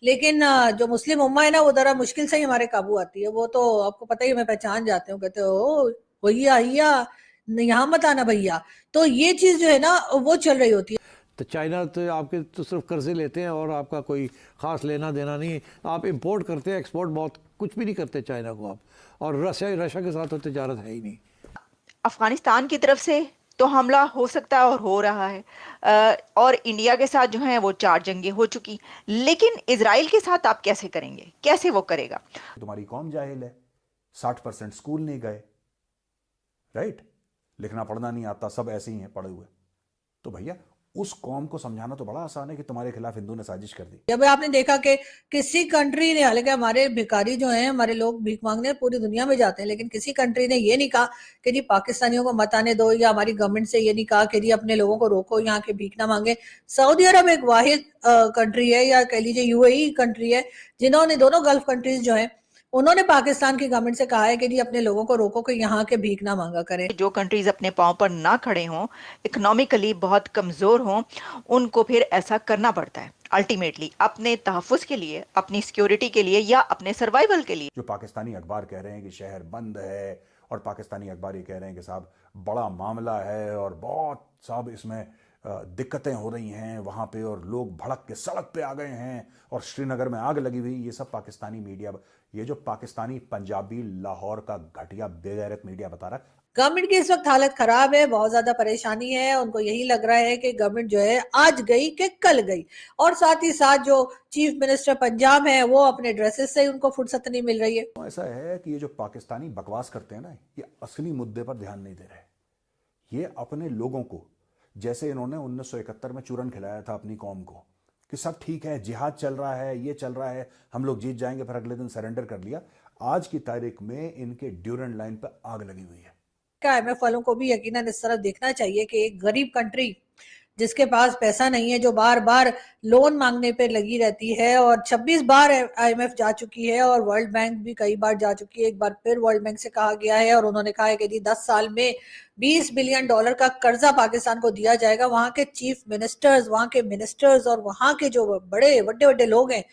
लेकिन जो मुस्लिम उम्मा है ना वो जरा मुश्किल से ही हमारे काबू आती है। वो तो आपको पता ही है, मैं पहचान जाती हूँ, कहते हो भैया भैया यहाँ मत आना भैया। तो ये चीज जो है ना वो चल रही होती है। तो चाइना तो आपके तो सिर्फ कर्जे लेते हैं और आपका कोई ख़ास लेना देना नहीं। आप इंपोर्ट करते हैं, एक्सपोर्ट बहुत कुछ भी नहीं करते चाइना को आप। और रशिया रशिया के साथ तो तजारत है ही नहीं। अफगानिस्तान की तरफ से तो हमला हो सकता है और हो रहा है। और इंडिया के साथ जो है वो 4 जंगें हो चुकी। लेकिन इसराइल के साथ आप कैसे करेंगे, कैसे वो करेगा? तुम्हारी कौम जाहिल है, 60% स्कूल नहीं गए, राइट, लिखना पढ़ना नहीं आता, सब ऐसे ही हैं पढ़े हुए। तो भैया उस कौम को समझाना तो बड़ा आसान है कि तुम्हारे खिलाफ हिंदू ने साजिश कर दी। जब आपने देखा कि किसी कंट्री ने, हालांकि हमारे भिखारी जो हैं, हमारे लोग भीख मांगने पूरी दुनिया में जाते हैं, लेकिन किसी कंट्री ने ये नहीं कहा कि जी पाकिस्तानियों को मत आने दो, या हमारी गवर्नमेंट से ये नहीं कहा कि जी अपने लोगों को रोको, यहाँ के भीख ना मांगे। सऊदी अरब एक वाहिद कंट्री है, या कह लीजिए यूएई कंट्री है, जिन्होंने, दोनों गल्फ कंट्रीज जो है, उन्होंने पाकिस्तान की गवर्नमेंट से कहा है कि जी अपने लोगों को रोको कि यहाँ के भीख ना मांगा करें। जो कंट्रीज अपने पांव पर ना खड़े हों, इकोनॉमिकली बहुत कमजोर हों, उनको फिर ऐसा करना पड़ता है अल्टीमेटली अपने तहफ़्फ़ुज़ के लिए, अपनी सिक्योरिटी के लिए, या अपने सर्वाइवल के लिए। जो पाकिस्तानी अखबार कह रहे हैं कि शहर बंद है, और पाकिस्तानी अखबार ये कह रहे हैं कि साहब बड़ा मामला है और बहुत साहब इसमें दिक्कतें हो रही हैं वहाँ पे, और लोग भड़क के सड़क पे आ गए हैं और श्रीनगर में आग लगी हुई। ये सब पाकिस्तानी मीडिया, ये जो पाकिस्तानी पंजाबी लाहौर का घटिया बेगैरत मीडिया बता रहा है। गवर्नमेंट की इस वक्त हालत खराब है, बहुत ज्यादा परेशानी है, उनको यही लग रहा है कि गवर्नमेंट जो है आज गई कि कल गई। और साथ ही साथ जो चीफ मिनिस्टर पंजाब है वो अपने ड्रेसेस से उनको फुर्सत नहीं मिल रही है। तो ऐसा है कि ये जो पाकिस्तानी बकवास करते हैं ना, ये असली मुद्दे पर ध्यान नहीं दे रहे। ये अपने लोगों को, जैसे इन्होंने 1971 में चूरन खिलाया था अपनी कौम को कि सब ठीक है, जिहाद चल रहा है, ये चल रहा है, हम लोग जीत जाएंगे, फिर अगले दिन सरेंडर कर लिया। आज की तारीख में इनके ड्यूरेंट लाइन पर आग लगी हुई है। क्या IMF वालों को भी यकीनन इस तरफ देखना चाहिए कि एक गरीब कंट्री जिसके पास पैसा नहीं है, जो बार बार लोन मांगने पे लगी रहती है, और 26 बार IMF जा चुकी है, और वर्ल्ड बैंक भी कई बार जा चुकी है। एक बार फिर वर्ल्ड बैंक से कहा गया है, और उन्होंने कहा है कि जी 10 साल में $20 बिलियन का कर्जा पाकिस्तान को दिया जाएगा। वहां के चीफ मिनिस्टर्स, वहां के मिनिस्टर्स और वहां के जो बड़े बड़े बड़े लोग हैं,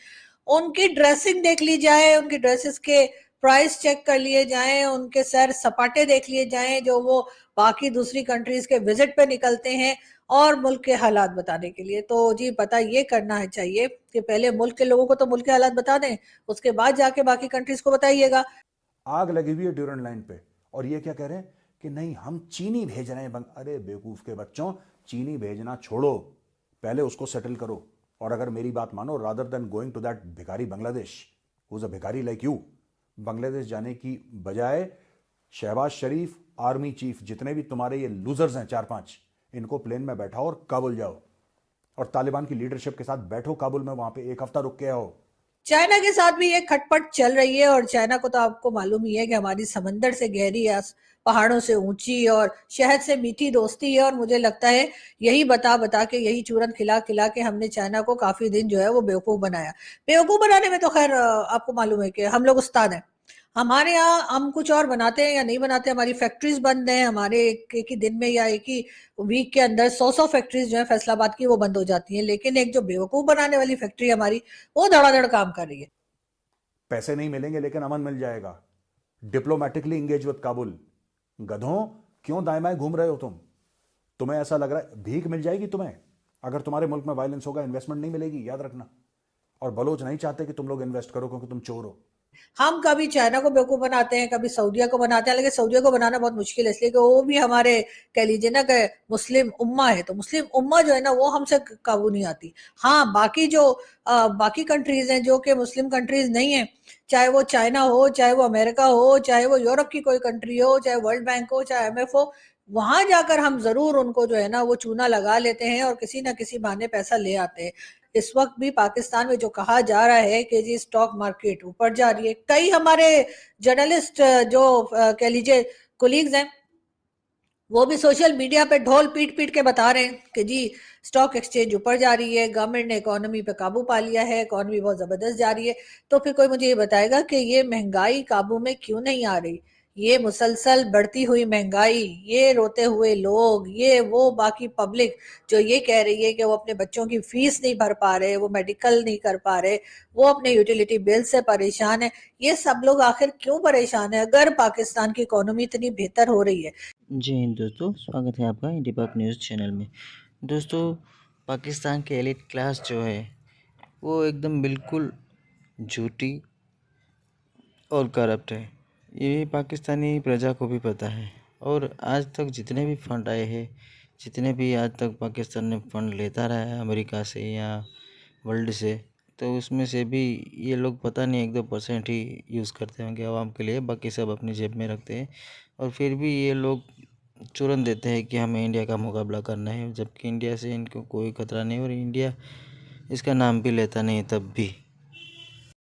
उनकी ड्रेसिंग देख ली जाए, उनकी ड्रेसेस के प्राइस चेक कर लिए जाएं, उनके सैर सपाटे देख लिए जाएं जो वो बाकी दूसरी कंट्रीज के विजिट पे निकलते हैं और मुल्क के हालात बताने के लिए। तो जी पता ये करना है चाहिए कि पहले मुल्क के लोगों को तो मुल्क के हालात बता दें, उसके बाद जाके बाकी कंट्रीज को बताइएगा। आग लगी हुई है ड्यूरेंट लाइन पे, और ये क्या कह रहे हैं कि नहीं हम चीनी भेज रहे हैं। अरे बेवकूफ के बच्चों, चीनी भेजना छोड़ो, पहले उसको सेटल करो। और अगर मेरी बात मानो, rather than going to that भिखारी बांग्लादेश, हु इज अ भिखारी लाइक यू, बांग्लादेश जाने की बजाय शहबाज शरीफ, आर्मी चीफ, जितने भी तुम्हारे ये लूजर्स हैं 4-5, इनको प्लेन में बैठाओ और काबुल जाओ, और तालिबान की लीडरशिप के साथ बैठो काबुल में, वहां पे 1 हफ्ता रुक के आओ। चाइना के साथ भी ये खटपट चल रही है, और चाइना को तो आपको मालूम ही है कि हमारी समंदर से गहरी है, पहाड़ों से ऊंची और शहद से मीठी दोस्ती है। और मुझे लगता है यही बता बता के, यही चूरन खिला खिला के हमने चाइना को काफी दिन जो है वो बेवकूफ बनाया। बेवकूफ बनाने में तो खैर आपको मालूम है कि हम लोग उस्ताद हैं। हमारे यहाँ हम कुछ और बनाते हैं या नहीं बनाते, हमारी फैक्ट्रीज बंद हैं, हमारे एक ही दिन में या एक ही वीक के अंदर 100 फैक्ट्रीज जो है फैसलाबाद की वो बंद हो जाती हैं। लेकिन एक जो बेवकूफ बनाने वाली फैक्ट्री हमारी, वो धड़ाधड़ काम कर रही है। पैसे नहीं मिलेंगे लेकिन अमन मिल जाएगा। Diplomatically engage with Kabul. गधों, क्यों दाएं बाएं घूम रहे हो तुम? तुम्हें ऐसा लग रहा है भीख मिल जाएगी तुम्हें? अगर तुम्हारे मुल्क में वायलेंस होगा, इन्वेस्टमेंट नहीं मिलेगी, याद रखना। और बलोच नहीं चाहते कि तुम लोग इन्वेस्ट करो क्योंकि तुम चोर हो। हम कभी चाइना को बेवकूफ बनाते हैं, कभी सऊदिया को बनाते हैं, लेकिन सऊदिया को बनाना बहुत मुश्किल है, इसलिए कि वो भी हमारे, कह लीजिए ना कि मुस्लिम उम्मा है, तो मुस्लिम उम्मा जो है ना वो हमसे काबू नहीं आती। हाँ, बाकी जो बाकी कंट्रीज हैं जो कि मुस्लिम कंट्रीज नहीं है, चाहे वो चाइना हो, चाहे वो अमेरिका हो, चाहे वो यूरोप की कोई कंट्री हो, चाहे वर्ल्ड बैंक हो, चाहे IMF हो, वहां जाकर हम जरूर उनको जो है ना वो चूना लगा लेते हैं और किसी ना किसी बहाने पैसा ले आते हैं। इस वक्त भी पाकिस्तान में जो कहा जा रहा है कि जी स्टॉक मार्केट ऊपर जा रही है, कई हमारे जर्नलिस्ट जो कह लीजिए कोलीग्स हैं, वो भी सोशल मीडिया पे ढोल पीट पीट के बता रहे हैं कि जी स्टॉक एक्सचेंज ऊपर जा रही है, गवर्नमेंट ने इकोनॉमी पे काबू पा लिया है, इकोनॉमी बहुत जबरदस्त जा रही है। तो फिर कोई मुझे ये बताएगा कि ये महंगाई काबू में क्यों नहीं आ रही? ये मुसलसल बढ़ती हुई महंगाई, ये रोते हुए लोग, ये वो बाकी पब्लिक जो ये कह रही है कि वो अपने बच्चों की फीस नहीं भर पा रहे, वो मेडिकल नहीं कर पा रहे, वो अपने यूटिलिटी बिल से परेशान है। ये सब लोग आखिर क्यों परेशान है अगर पाकिस्तान की इकोनॉमी इतनी बेहतर हो रही है? जय हिंद दोस्तों, स्वागत है आपका इंडिया न्यूज़ चैनल में। दोस्तों, पाकिस्तान के एलिट क्लास जो है वो एकदम बिल्कुल झूठी और करप्ट है। ये पाकिस्तानी प्रजा को भी पता है। और आज तक जितने भी फंड आए हैं, जितने भी आज तक पाकिस्तान ने फंड लेता रहा है अमेरिका से या वर्ल्ड से, तो उसमें से भी ये लोग पता नहीं 1-2% ही यूज़ करते होंगे आवाम के लिए, बाकी सब अपनी जेब में रखते हैं। और फिर भी ये लोग चुरन देते हैं कि हमें इंडिया का मुकाबला करना है, जबकि इंडिया से इनको कोई खतरा नहीं और इंडिया इसका नाम भी लेता नहीं तब भी।